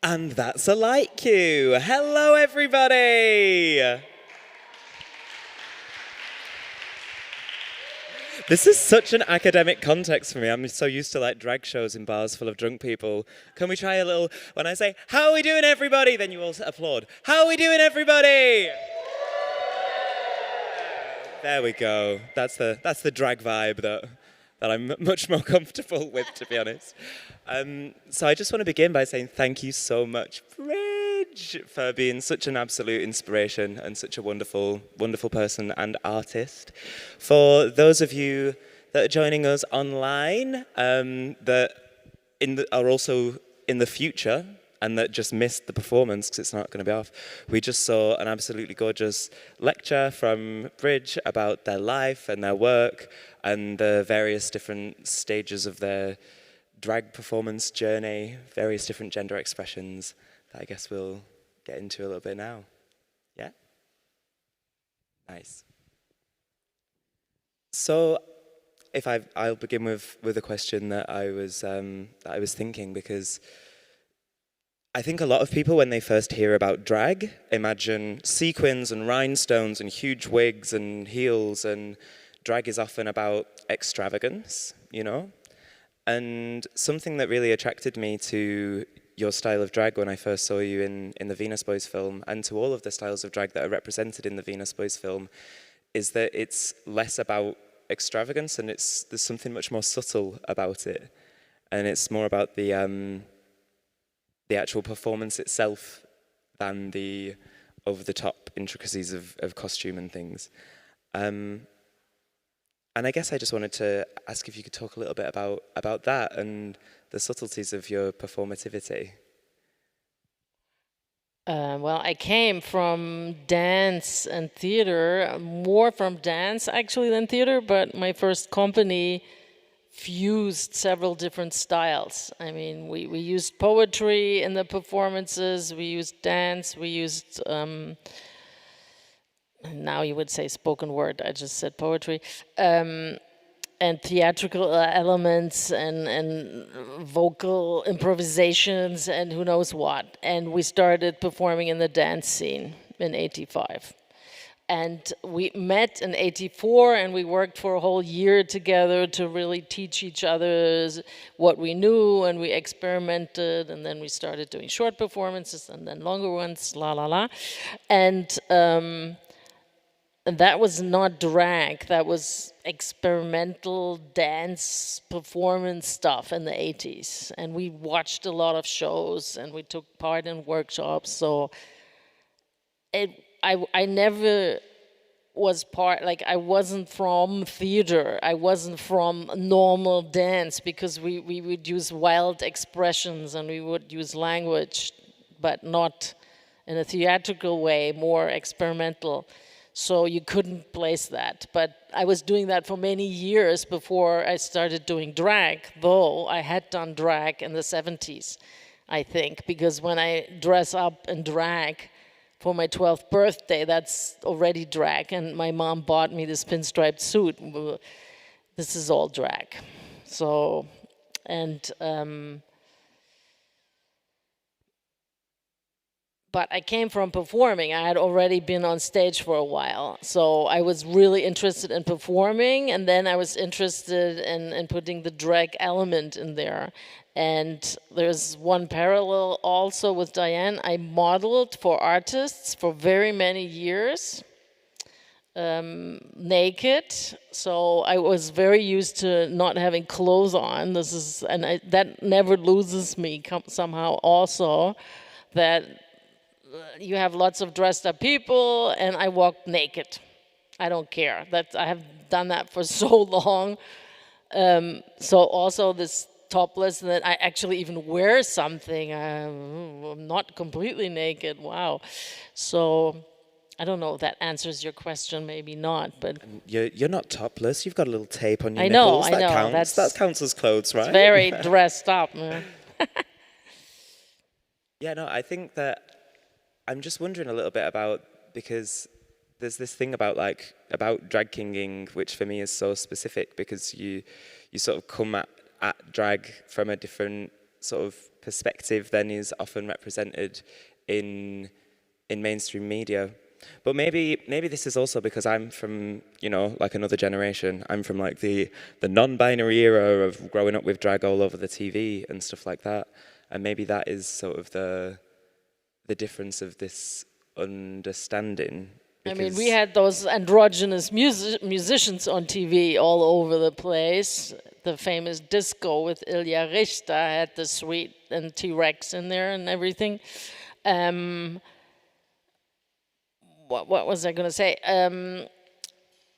And that's a light cue. Hello, everybody. This is such an academic context for me. I'm so used to like drag shows in bars full of drunk people. Can we try a little, when I say, how are we doing, everybody? Then you all applaud. How are we doing, everybody? There we go. That's the drag vibe that I'm much more comfortable with, to be honest. So I just want to begin by saying thank you so much, Bridge, for being such an absolute inspiration and such a wonderful, wonderful person and artist. For those of you that are joining us online, that are also in the future and that just missed the performance because it's not going to be off, we just saw an absolutely gorgeous lecture from Bridge about their life and their work and the various different stages of their drag performance journey, various different gender expressions that I guess we'll get into a little bit now. Yeah? Nice. So, I'll begin with a question that I was thinking, because I think a lot of people, when they first hear about drag, imagine sequins and rhinestones and huge wigs and heels, and drag is often about extravagance, you know? And something that really attracted me to your style of drag when I first saw you in the Venus Boyz film, and to all of the styles of drag that are represented in the Venus Boyz film, is that it's less about extravagance and there's something much more subtle about it. And it's more about the actual performance itself than the over-the-top intricacies of costume and things. And I guess I just wanted to ask if you could talk a little bit about that and the subtleties of your performativity. Well, I came from dance and theater, more from dance actually than theater, but my first company fused several different styles. I mean, we used poetry in the performances, we used dance, we used now you would say spoken word, I just said poetry, and theatrical elements and vocal improvisations and who knows what. And we started performing in the dance scene in '85. And we met in '84 and we worked for a whole year together to really teach each other what we knew, and we experimented, and then we started doing short performances and then longer ones, la la la. And that was not drag, that was experimental dance performance stuff in the '80s. And we watched a lot of shows and we took part in workshops. So I never was part, like I wasn't from theater, I wasn't from normal dance, because we would use wild expressions and we would use language, but not in a theatrical way, more experimental. So you couldn't place that. But I was doing that for many years before I started doing drag, though I had done drag in the '70s, I think, because when I dress up in drag for my 12th birthday, that's already drag, and my mom bought me this pinstriped suit. This is all drag. So, but I came from performing. I had already been on stage for a while. So I was really interested in performing, and then I was interested in putting the drag element in there. And there's one parallel also with Diane. I modeled for artists for very many years, naked. So I was very used to not having clothes on. That never loses me somehow also, that you have lots of dressed up people and I walk naked. I don't care. I have done that for so long. So also this topless, and that I actually even wear something. I'm not completely naked. Wow. So I don't know if that answers your question, maybe not, but You're not topless. You've got a little tape on your I know, nipples. I know. Counts. That counts as clothes, right? It's very dressed up. Man. Yeah, no, I think that I'm just wondering a little bit about, because there's this thing about drag kinging, which for me is so specific, because you sort of come at drag from a different sort of perspective than is often represented in mainstream media. But maybe this is also because I'm from, you know, like another generation. I'm from like the non-binary era of growing up with drag all over the TV and stuff like that. And maybe that is sort of the difference of this understanding. I mean, we had those androgynous musicians on TV all over the place. The famous disco with Ilya Richter had the Sweet and T-Rex in there and everything. What was I going to say?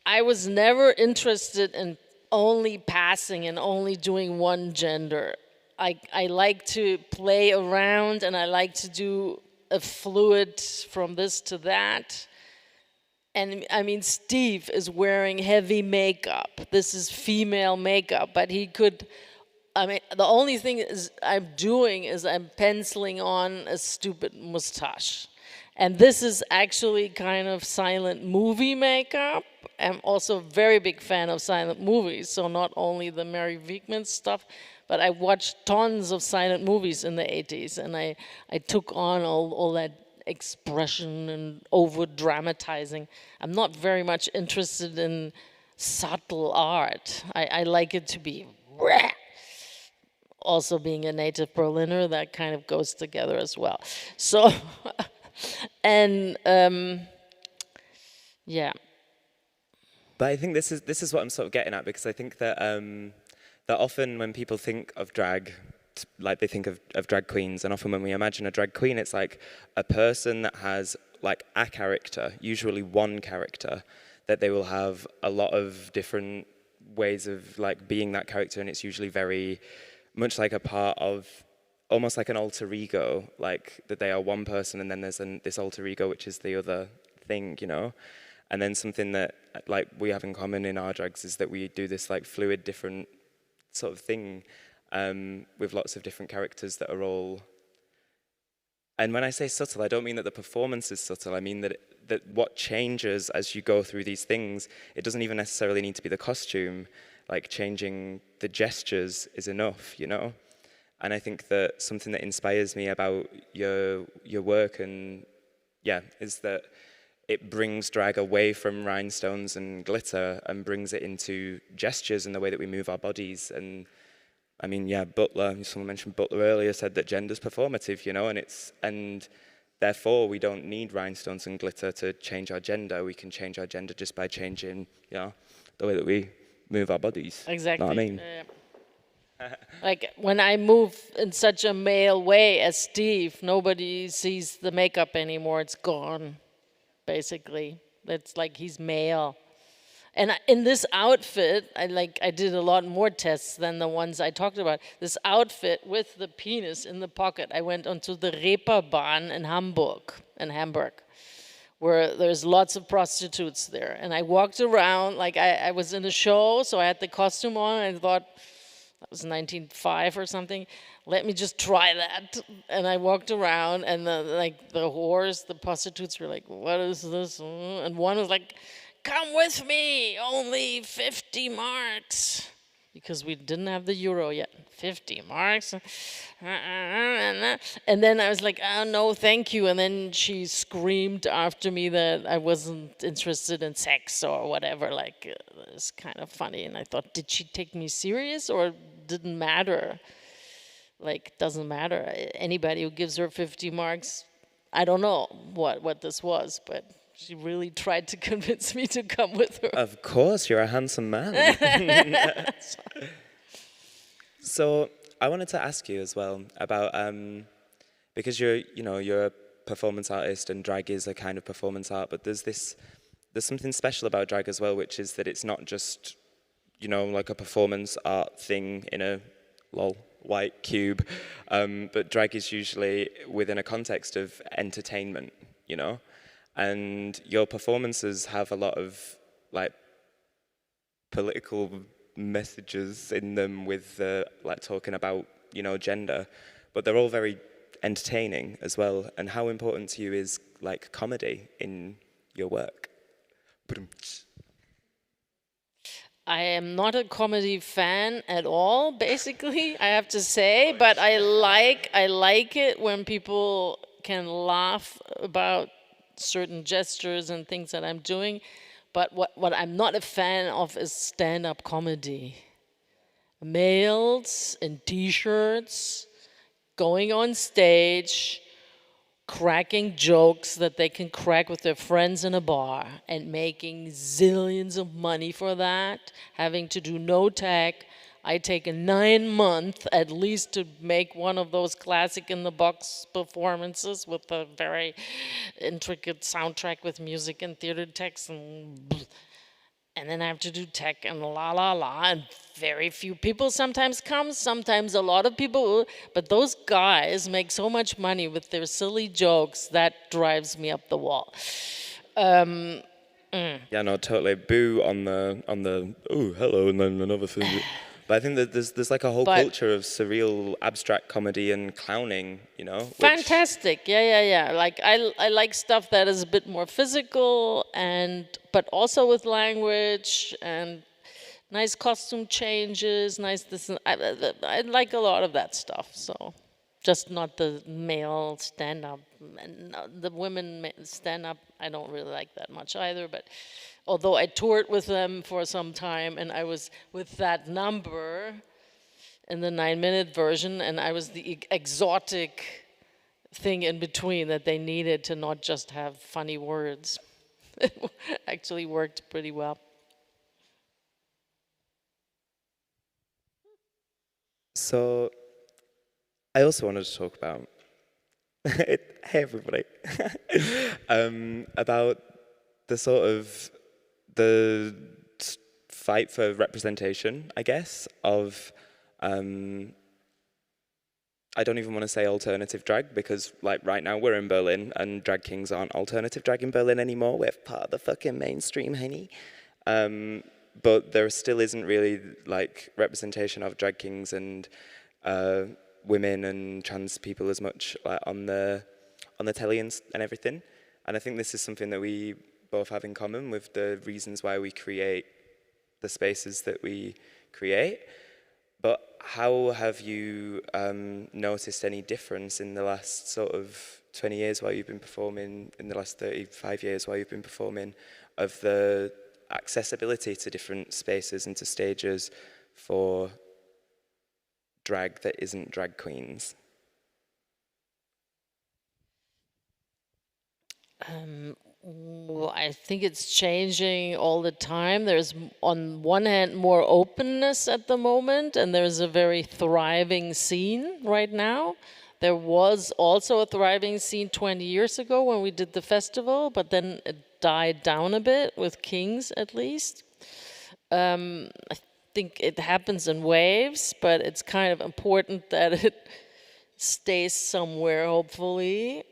I was never interested in only passing and only doing one gender. I like to play around, and I like to do a fluid from this to that. And I mean, Steve is wearing heavy makeup. This is female makeup, but he could, I mean, the only thing I'm doing is I'm penciling on a stupid mustache. And this is actually kind of silent movie makeup. I'm also a very big fan of silent movies, so not only the Mary Wiegman stuff, but I watched tons of silent movies in the 80s, and I took on all that expression and over-dramatizing. I'm not very much interested in subtle art. I like it to be... Also being a native Berliner, that kind of goes together as well. So... And yeah. But I think this is what I'm sort of getting at, because I think that that often when people think of drag, like they think of drag queens, and often when we imagine a drag queen, it's like a person that has like a character, usually one character, that they will have a lot of different ways of like being that character, and it's usually very much like a part of, almost like an alter ego, like that they are one person and then there's this alter ego which is the other thing, you know? And then something that like we have in common in our drags is that we do this like fluid different sort of thing with lots of different characters that are all... And when I say subtle, I don't mean that the performance is subtle, I mean that what changes as you go through these things, it doesn't even necessarily need to be the costume, like changing the gestures is enough, you know? And I think that something that inspires me about your work and is that it brings drag away from rhinestones and glitter and brings it into gestures and the way that we move our bodies. And I mean, Butler, someone mentioned Butler earlier, said that gender's performative, you know, and therefore we don't need rhinestones and glitter to change our gender. We can change our gender just by changing, you know, the way that we move our bodies. Exactly. Know what I mean? Like when I move in such a male way as Steve, nobody sees the makeup anymore. It's gone, basically. It's like he's male. And in this outfit, I did a lot more tests than the ones I talked about. This outfit with the penis in the pocket, I went onto the Reeperbahn in Hamburg, where there's lots of prostitutes there. And I walked around, like I was in a show, so I had the costume on, and I thought, that was 1905 or something. Let me just try that. And I walked around, and the whores, the prostitutes were like, what is this? And one was like, come with me, only 50 marks. Because we didn't have the euro yet. 50 marks. And then I was like, oh, no, thank you. And then she screamed after me that I wasn't interested in sex or whatever. Like, it's kind of funny. And I thought, did she take me serious or didn't matter? Like, doesn't matter. Anybody who gives her 50 marks, I don't know what this was, but she really tried to convince me to come with her. Of course, you're a handsome man. So I wanted to ask you as well about, because you're a performance artist and drag is a kind of performance art, but there's something special about drag as well, which is that it's not just, like a performance art thing in a white cube, but drag is usually within a context of entertainment, and your performances have a lot of like political messages in them with like talking about gender, but they're all very entertaining as well. And how important to you is like comedy in your work? I am not a comedy fan at all, basically, I have to say, but I like it when people can laugh about certain gestures and things that I'm doing. But what I'm not a fan of is stand-up comedy. Males in t-shirts, going on stage, cracking jokes that they can crack with their friends in a bar and making zillions of money for that, having to do no tech. I take a 9-month at least to make one of those classic in the box performances with a very intricate soundtrack with music and theater text and then I have to do tech and la la la, and very few people sometimes come, sometimes a lot of people, but those guys make so much money with their silly jokes, that drives me up the wall. Yeah, no, totally. Boo on the oh hello, and then another thing. But I think that there's like a whole culture of surreal, abstract comedy and clowning, you know. Fantastic, yeah. Like I like stuff that is a bit more physical, but also with language and nice costume changes, nice this. I like a lot of that stuff. So, just not the male stand-up, and the women stand-up. I don't really like that much either, but. Although I toured with them for some time, and I was with that number in the 9-minute version, and I was the exotic thing in between that they needed to not just have funny words. It actually worked pretty well. So, I also wanted to talk about, hey everybody, about the sort of the fight for representation, I guess, of, I don't even want to say alternative drag, because like right now we're in Berlin and drag kings aren't alternative drag in Berlin anymore. We're part of the fucking mainstream, honey. But there still isn't really like representation of drag kings and women and trans people as much like on the telly and everything. And I think this is something that we both have in common with the reasons why we create the spaces that we create. But how have you noticed any difference in the last sort of 20 years while you've been performing, in the last 35 years while you've been performing, of the accessibility to different spaces and to stages for drag that isn't drag queens? Well, I think it's changing all the time. There's, on one hand, more openness at the moment, and there's a very thriving scene right now. There was also a thriving scene 20 years ago when we did the festival, but then it died down a bit, with Kings at least. I think it happens in waves, but it's kind of important that it stays somewhere, hopefully.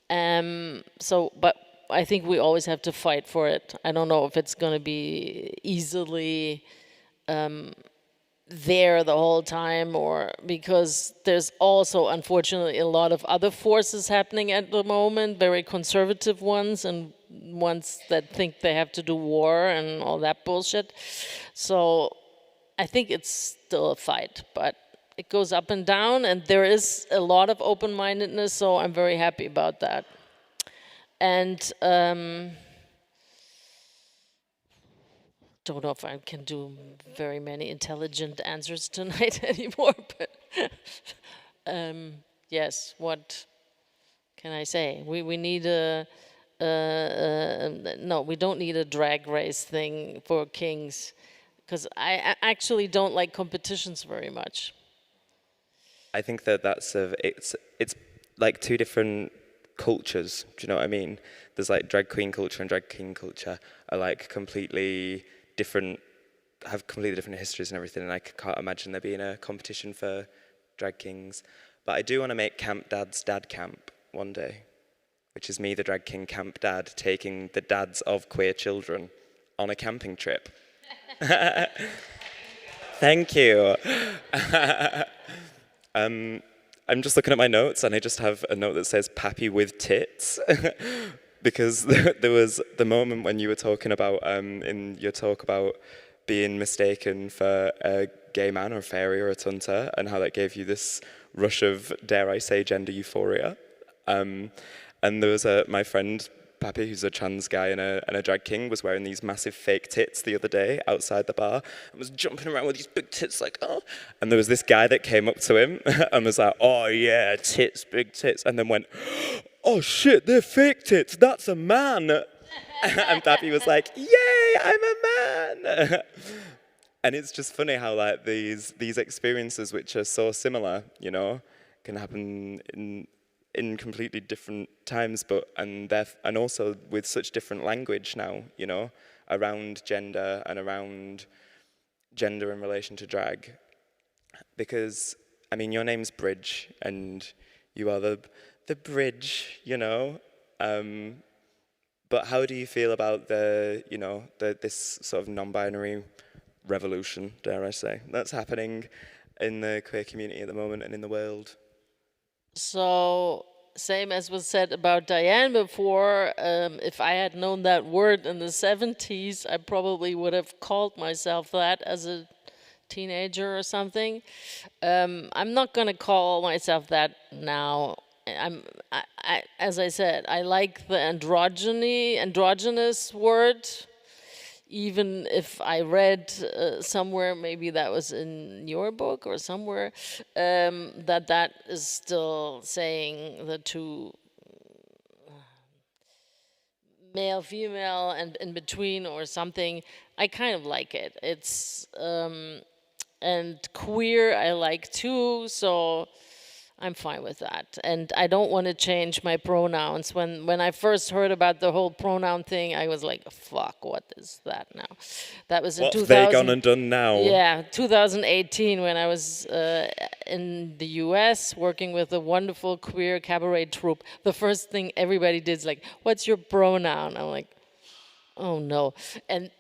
But I think we always have to fight for it. I don't know if it's going to be easily there the whole time, or because there's also, unfortunately, a lot of other forces happening at the moment, very conservative ones, and ones that think they have to do war and all that bullshit. So I think it's still a fight, but it goes up and down, and there is a lot of open-mindedness, so I'm very happy about that. And don't know if I can do very many intelligent answers tonight anymore, but yes, what can I say? We need no, we don't need a drag race thing for Kings, because I actually don't like competitions very much. I think that it's like two different cultures. Do you know what I mean? There's like drag queen culture and drag king culture are like completely different, have completely different histories and everything, and I can't imagine there being a competition for drag kings. But I do want to make Camp Dad's Dad Camp one day, which is me, the drag king Camp Dad, taking the dads of queer children on a camping trip. Thank you. I'm just looking at my notes, and I just have a note that says "Pappy with tits," because there was the moment when you were talking about in your talk about being mistaken for a gay man or a fairy or a tunter, and how that gave you this rush of, dare I say, gender euphoria. And there was my friend Pappy, who's a trans guy and a drag king, was wearing these massive fake tits the other day outside the bar and was jumping around with these big tits like, oh. And there was this guy that came up to him and was like, oh yeah, tits, big tits. And then went, oh shit, they're fake tits, that's a man. And Pappy was like, yay, I'm a man. And it's just funny how like these experiences, which are so similar, you know, can happen in completely different times, but and also with such different language now, you know, around gender and around gender in relation to drag. Because I mean, your name's Bridge, and you are the bridge, you know. But how do you feel about this sort of non-binary revolution, dare I say, that's happening in the queer community at the moment and in the world? So, same as was said about Diane before, if I had known that word in the 70s, I probably would have called myself that as a teenager or something. I'm not going to call myself that now. As I said, I like the androgynous word. Even if I read somewhere, maybe that was in your book or somewhere, that is still saying the two, male, female, and in between or something. I kind of like it. It's and queer I like too, so I'm fine with that. And I don't want to change my pronouns. When I first heard about the whole pronoun thing, I was like, fuck, what is that now? That was in 2000. What have they gone and done now? Yeah, 2018, when I was in the US working with a wonderful queer cabaret troupe. The first thing everybody did is like, what's your pronoun? I'm like, oh no. And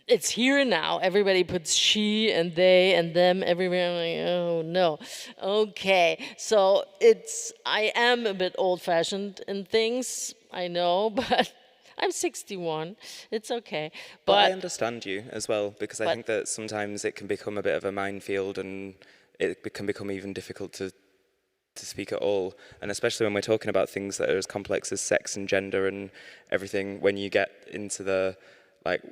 it's here now. Everybody puts she and they and them. Everybody, I'm like, oh no. Okay, so I am a bit old-fashioned in things, I know, but I'm 61. It's okay. But I understand you as well, because I think that sometimes it can become a bit of a minefield, and it can become even difficult to speak at all. And especially when we're talking about things that are as complex as sex and gender and everything, when you get into the, like,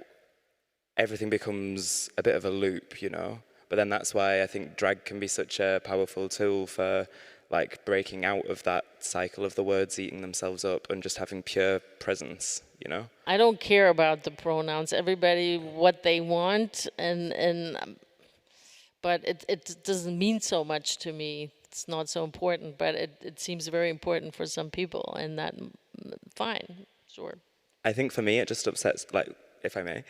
everything becomes a bit of a loop, you know. But then that's why I think drag can be such a powerful tool for like breaking out of that cycle of the words eating themselves up and just having pure presence, you know. I don't care about the pronouns. Everybody what they want, but it doesn't mean so much to me. It's not so important, but it seems very important for some people, and that fine, sure. I think for me it just upsets, like, if I may,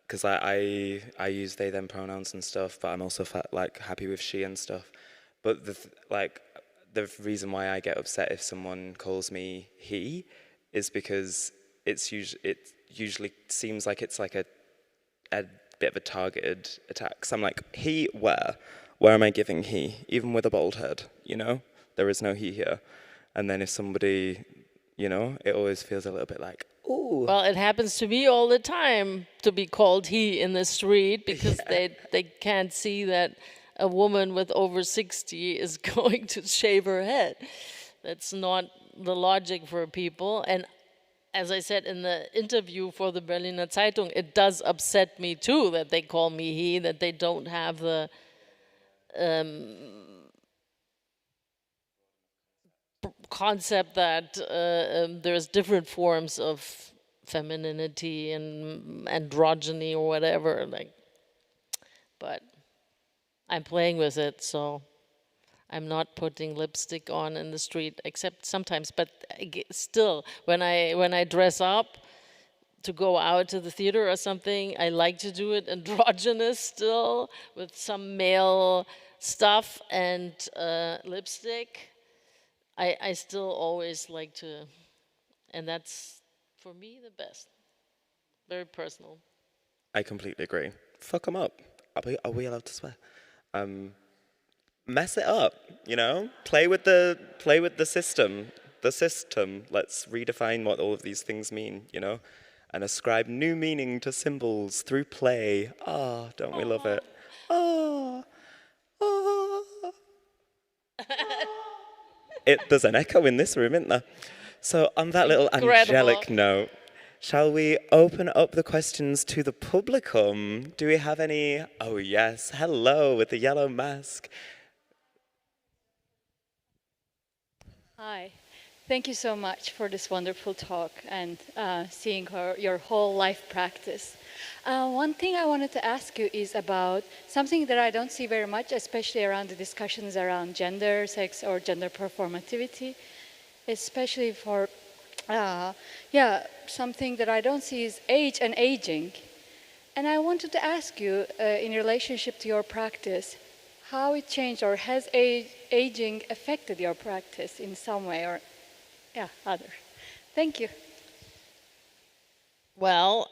because I use they them pronouns and stuff, but I'm also happy with she and stuff. But the reason why I get upset if someone calls me he is because it usually seems like it's like a bit of a targeted attack. So I'm like, he where? Where am I giving he? Even with a bald head, you know? There is no he here. And then if somebody, you know, it always feels a little bit like, ooh. Well, it happens to me all the time to be called he in the street because they can't see that a woman with over 60 is going to shave her head. That's not the logic for people. And as I said in the interview for the Berliner Zeitung, it does upset me too that they call me he, that they don't have the concept that there's different forms of femininity and androgyny or whatever. But I'm playing with it, so I'm not putting lipstick on in the street, except sometimes. But still, when I dress up to go out to the theater or something, I like to do it androgynous still, with some male stuff and lipstick. I still always like to, and that's, for me, the best. Very personal. I completely agree. Fuck them up. Are we allowed to swear? Mess it up, you know? Play with the system. The system. Let's redefine what all of these things mean, you know? and ascribe new meaning to symbols through play. Ah, don't we love it? Ah, ah. There's an echo in this room, isn't there? So on that little angelic note, shall we open up the questions to the publicum? Do we have any? Oh yes, hello with the yellow mask. Hi, thank you so much for this wonderful talk and seeing your whole life practice. One thing I wanted to ask you is about something that I don't see very much, especially around the discussions around gender, sex, or gender performativity, especially for, something that I don't see is age and aging. And I wanted to ask you, in relationship to your practice, how it changed, or has aging affected your practice in some way, or other? Thank you. Well,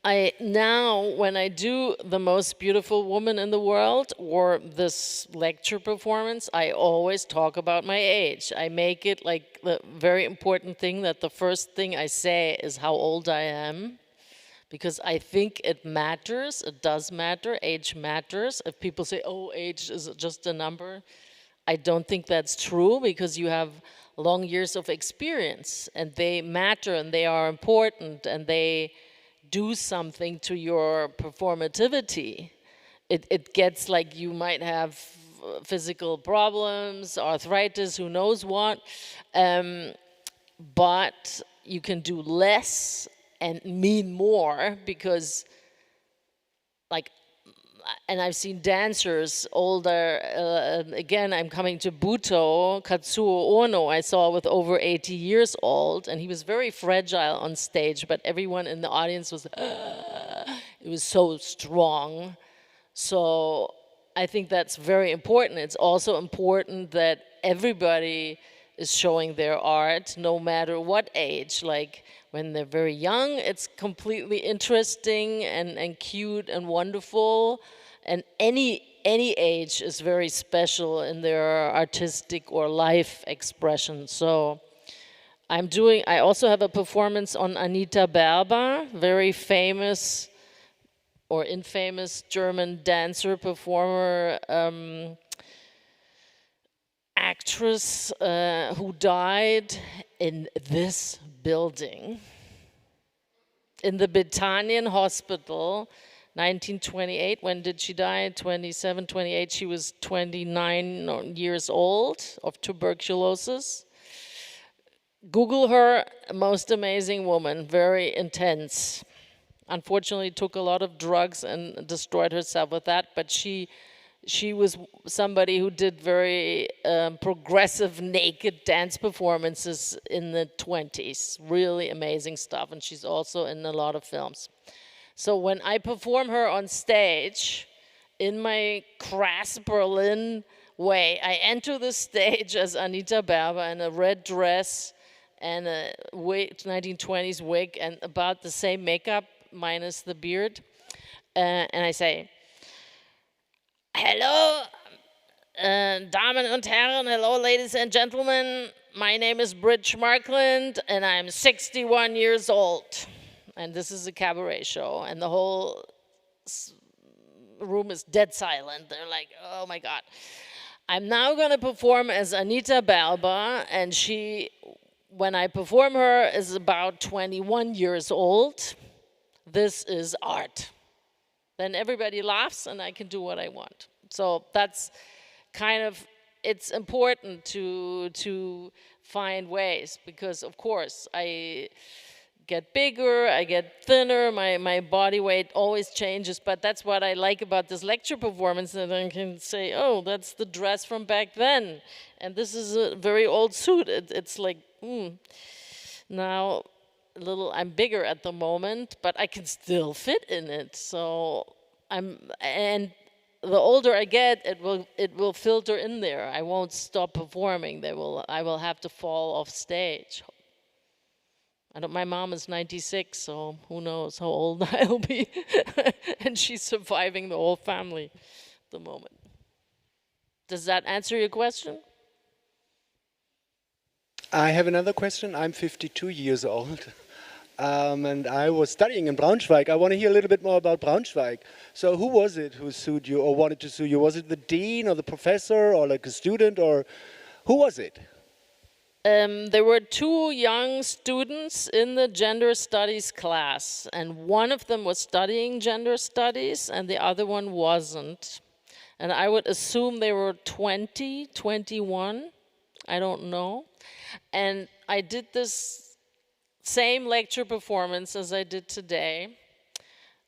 I now, when I do The Most Beautiful Woman in the World or this lecture performance, I always talk about my age. I make it like the very important thing that the first thing I say is how old I am, because I think it matters. It does matter. Age matters. If people say, oh, age is just a number, I don't think that's true, because you have long years of experience and they matter and they are important and they do something to your performativity. It gets like you might have physical problems, arthritis, who knows what, but you can do less and mean more, because like, and I've seen dancers older, again, I'm coming to Buto, Katsuo Ono, I saw with over 80 years old, and he was very fragile on stage, but everyone in the audience was, it was so strong. So I think that's very important. It's also important that everybody is showing their art, no matter what age. Like, when they're very young, it's completely interesting and cute and wonderful. And any age is very special in their artistic or life expression. So I also have a performance on Anita Berber, very famous or infamous German dancer, performer, actress who died in this building, in the Bethanien Hospital, 1928. When did she die? 27, 28. She was 29 years old of tuberculosis. Google her, most amazing woman, very intense. Unfortunately, took a lot of drugs and destroyed herself with that, but she was somebody who did very progressive naked dance performances in the 20s. Really amazing stuff, and she's also in a lot of films. So when I perform her on stage, in my crass Berlin way, I enter the stage as Anita Berber in a red dress and a 1920s wig and about the same makeup minus the beard. And I say, hello, Damen und Herren, hello, ladies and gentlemen. My name is Bridge Markland, and I'm 61 years old. And this is a cabaret show, and the whole room is dead silent. They're like, oh my God. I'm now going to perform as Anita Berber, and she, when I perform her, is about 21 years old. This is art. Then everybody laughs and I can do what I want. So that's kind of, it's important to find ways, because of course I get bigger, I get thinner, my body weight always changes, but that's what I like about this lecture performance, that I can say, oh, that's the dress from back then, and this is a very old suit. It's like, now I'm bigger at the moment, but I can still fit in it. So and the older I get, it will filter in there. I won't stop performing. I will have to fall off stage. My mom is 96, so who knows how old I'll be. And she's surviving the whole family at the moment. Does that answer your question? I have another question. I'm 52 years old. and I was studying in Braunschweig. I want to hear a little bit more about Braunschweig. So who was it who sued you or wanted to sue you? Was it the dean or the professor or like a student, or who was it? There were two young students in the gender studies class, and one of them was studying gender studies and the other one wasn't. And I would assume they were 20, 21, I don't know. And I did this same lecture performance as I did today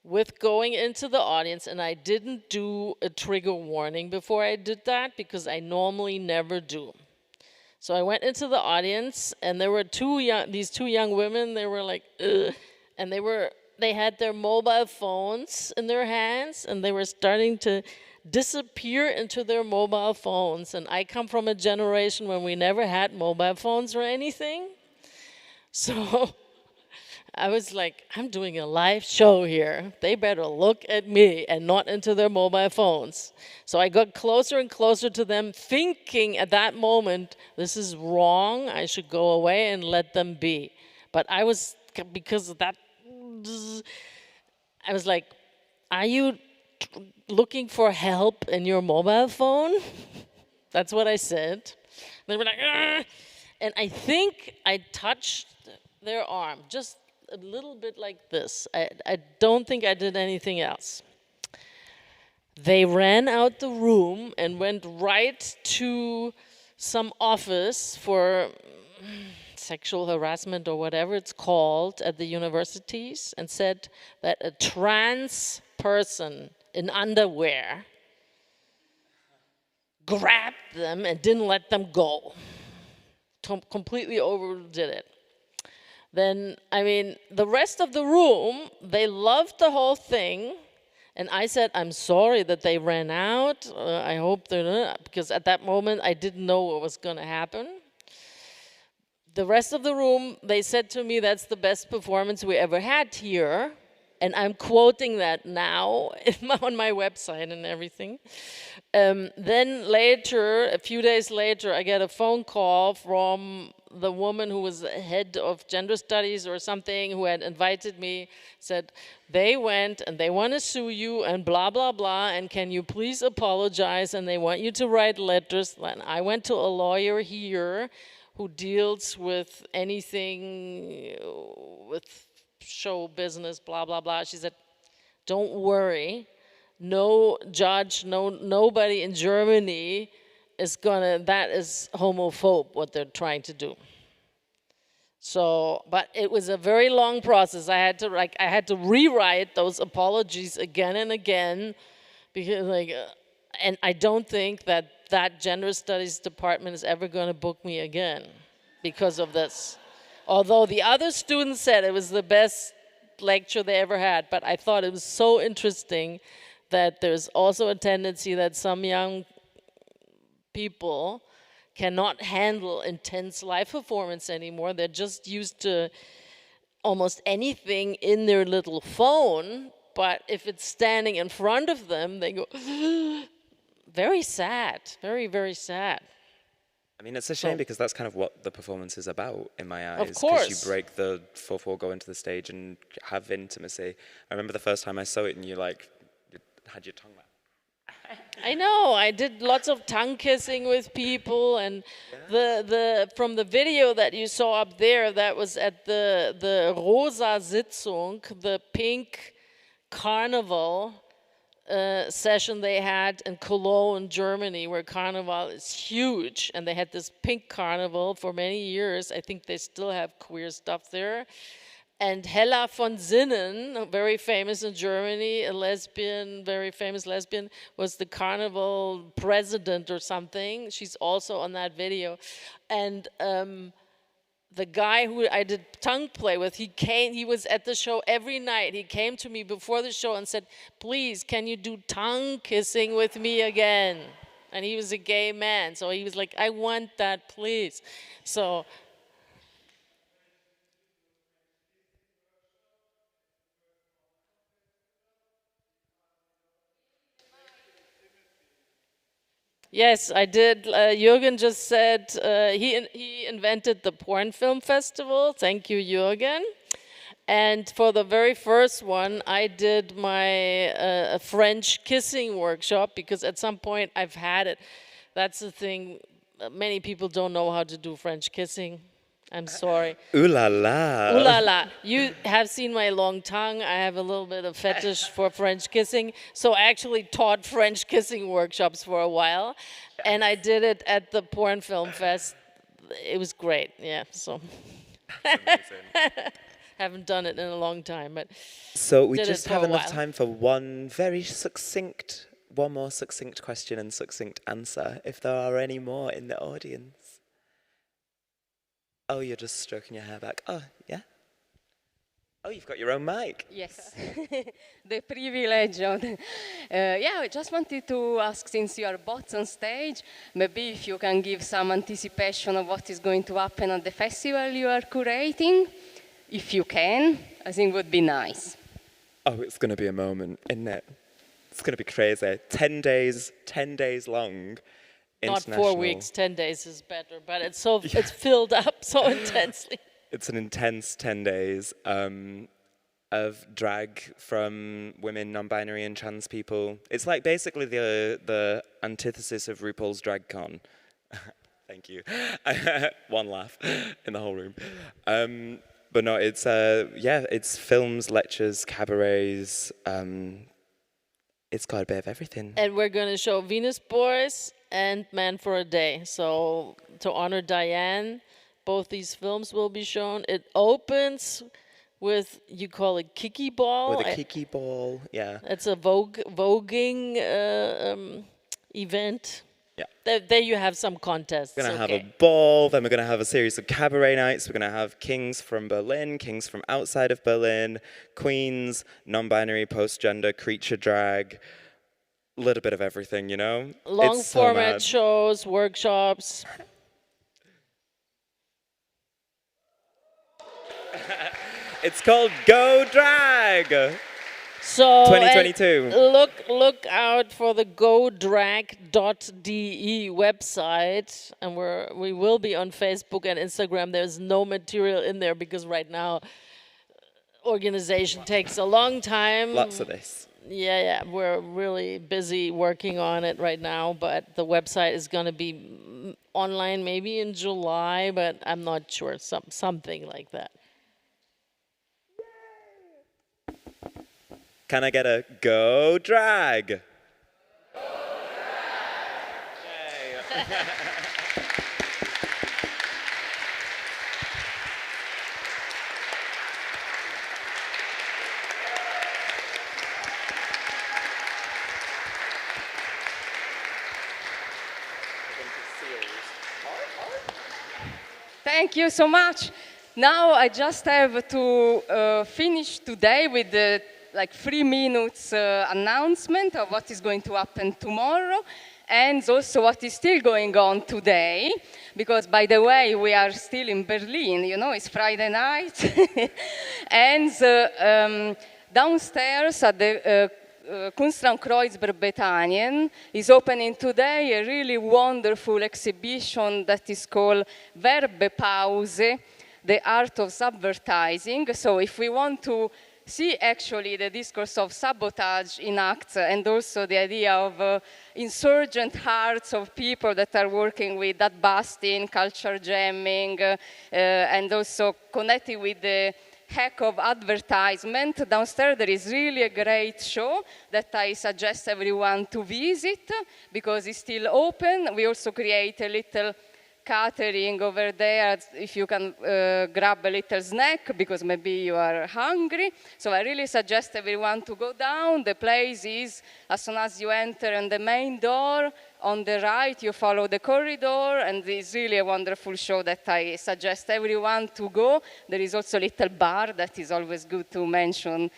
with going into the audience, and I didn't do a trigger warning before I did that because I normally never do. So I went into the audience, and there were these two young women. They were like, ugh, and they had their mobile phones in their hands, and they were starting to disappear into their mobile phones. And I come from a generation when we never had mobile phones or anything. So I was like, I'm doing a live show here. They better look at me and not into their mobile phones. So I got closer and closer to them, thinking at that moment, this is wrong, I should go away and let them be. But I was, because of that, I was like, are you looking for help in your mobile phone? That's what I said. They were like, argh! And I think I touched their arm, just a little bit like this. I don't think I did anything else. They ran out the room and went right to some office for sexual harassment or whatever it's called at the universities and said that a trans person in underwear grabbed them and didn't let them go. Completely overdid it. Then, I mean, the rest of the room, they loved the whole thing. And I said, I'm sorry that they ran out. I hope they're not, because at that moment, I didn't know what was going to happen. The rest of the room, they said to me, that's the best performance we ever had here. And I'm quoting that now on my website and everything. Then later, a few days later, I get a phone call from the woman who was head of gender studies or something, who had invited me, said, they went and they want to sue you and blah, blah, blah, and can you please apologize, and they want you to write letters. And I went to a lawyer here who deals with anything with show business, blah, blah, blah. She said, don't worry, no judge, nobody in Germany is gonna, that is homophobe, what they're trying to do. So, but it was a very long process. I had to rewrite those apologies again and again, because and I don't think that gender studies department is ever gonna book me again because of this. Although the other students said it was the best lecture they ever had, but I thought it was so interesting that there's also a tendency that some young people cannot handle intense live performance anymore. They're just used to almost anything in their little phone, but if it's standing in front of them, they go, very sad, very, very sad. I mean, it's a shame because that's kind of what the performance is about in my eyes. Of course. Because you break the fourth wall, go into the stage and have intimacy. I remember the first time I saw it and you had your tongue out. I know, I did lots of tongue kissing with people, and from the video that you saw up there, that was at the Rosa Sitzung, the pink carnival session they had in Cologne, Germany, where carnival is huge, and they had this pink carnival for many years. I think they still have queer stuff there. And Hella von Sinnen, very famous in Germany, a lesbian, very famous lesbian, was the carnival president or something. She's also on that video. And the guy who I did tongue play with, he was at the show every night. He came to me before the show and said, please, can you do tongue kissing with me again? And he was a gay man, so he was like, I want that, please. So, yes, I did. Jürgen just said he invented the Porn Film Festival. Thank you, Jürgen. And for the very first one, I did my French kissing workshop, because at some point I've had it. That's the thing. Many people don't know how to do French kissing. I'm sorry. Ooh la la. Ooh la la. You have seen my long tongue. I have a little bit of fetish for French kissing. So I actually taught French kissing workshops for a while. And I did it at the Porn Film Fest. It was great, yeah, so. Haven't done it in a long time, but so we did just it for have a enough while. time for one more succinct question and succinct answer, if there are any more in the audience. Oh, you're just stroking your hair back. Oh, yeah? Oh, you've got your own mic. Yes, the privilege of yeah, I just wanted to ask, since you are both on stage, maybe if you can give some anticipation of what is going to happen at the festival you are curating. If you can, I think would be nice. Oh, it's going to be a moment, isn't it? It's going to be crazy. 10 days long. Not 4 weeks, 10 days is better, but it's so it's filled up so intensely. It's an intense 10 days of drag from women, non-binary and trans people. It's like basically the antithesis of RuPaul's Drag Con. Thank you. One laugh in the whole room. But no, it's it's films, lectures, cabarets. It's got a bit of everything. And we're going to show Venus Boyz and Man for a Day. So to honor Diane, both these films will be shown. It opens with, you call it Kiki Ball? With a Kiki Ball, yeah. It's a voguing event. Yeah. There you have some contests. We're going to have a ball, then we're going to have a series of cabaret nights. We're going to have kings from Berlin, kings from outside of Berlin, queens, non-binary, post-gender, creature drag, a little bit of everything, you know? Long format shows, workshops. It's called Go Drag! So 2022. Look out for the godrag.de website, and we will be on Facebook and Instagram. There's no material in there because right now organization takes a long time. Lots of this. Yeah, we're really busy working on it right now, but the website is going to be online maybe in July, but I'm not sure, something like that. Can I get a Go Drag? Go Drag! Thank you so much. Now I just have to finish today with the 3 minutes announcement of what is going to happen tomorrow, and also what is still going on today, because by the way, we are still in Berlin, you know, it's Friday night. And downstairs at the Kunstraum Bethanien is opening today a really wonderful exhibition that is called Werbepause, the art of subvertising. So if we want to see actually the discourse of sabotage in acts, and also the idea of insurgent hearts of people that are working with that busting, culture jamming, and also connecting with the hack of advertisement. Downstairs there is really a great show that I suggest everyone to visit because it's still open. We also create a little catering over there, if you can grab a little snack, because maybe you are hungry. So I really suggest everyone to go down. The place is, as soon as you enter in the main door, on the right, you follow the corridor, and it's really a wonderful show that I suggest everyone to go. There is also a little bar that is always good to mention.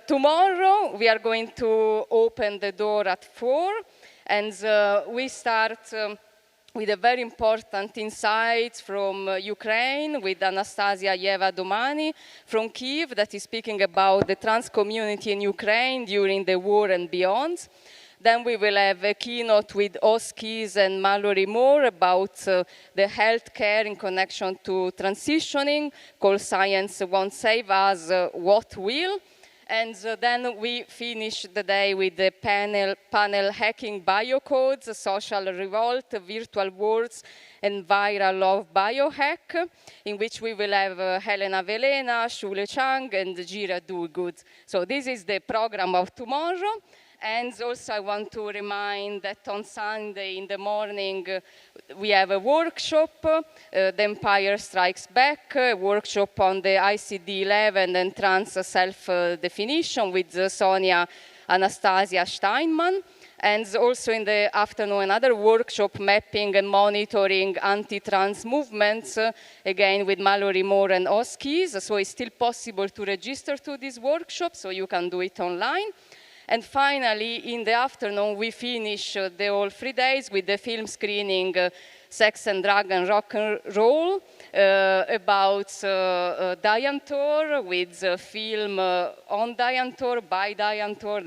Tomorrow, we are going to open the door at 4, and we start with a very important insight from Ukraine with Anastasia Yeva-Domani from Kyiv that is speaking about the trans community in Ukraine during the war and beyond. Then we will have a keynote with Oskis and Mallory Moore about the healthcare in connection to transitioning, called Science Won't Save Us, What Will? And then we finish the day with the panel Hacking Biocodes, Social Revolt, Virtual Worlds, and Viral Love Biohack, in which we will have Helena Velena, Shule Chang, and Jira Dogood. So this is the program of tomorrow. And also I want to remind that on Sunday in the morning we have a workshop, The Empire Strikes Back, a workshop on the ICD-11 and trans self-definition with Sonia Anastasia Steinman. And also in the afternoon, another workshop, Mapping and Monitoring Anti-Trans Movements, again with Mallory Moore and Oskis. So it's still possible to register to this workshop, so you can do it online. And finally, in the afternoon, we finish the whole 3 days with the film screening Sex and Drug and Rock and Roll about Diane Torr, with a film on Diane Torr, by Diane Torr,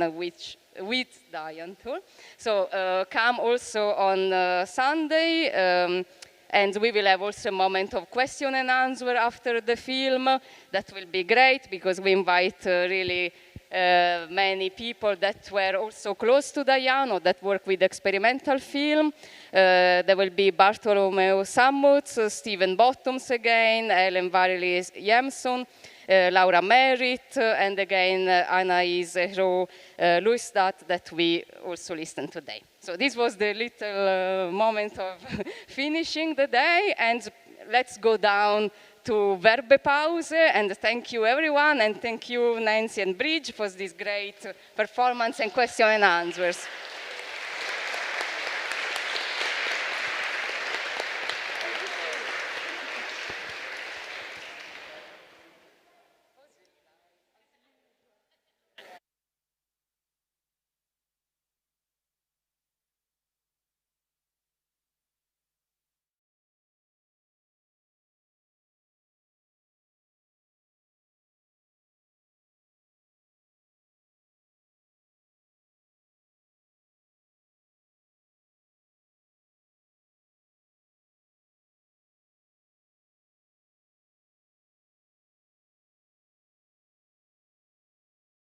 with Diane Torr. So come also on Sunday. And we will have also a moment of question and answer after the film. That will be great because we invite really many people that were also close to Diane or that work with experimental film. There will be Bartolomeo Sammuts, Stephen Bottoms again, Ellen Varley Yemson, Laura Merritt, and again Anaïs Louisdat that we also listened today. So this was the little moment of finishing the day, and let's go down to Verbe Pause, and thank you everyone, and thank you Nancy and Bridge for this great performance and question and answers.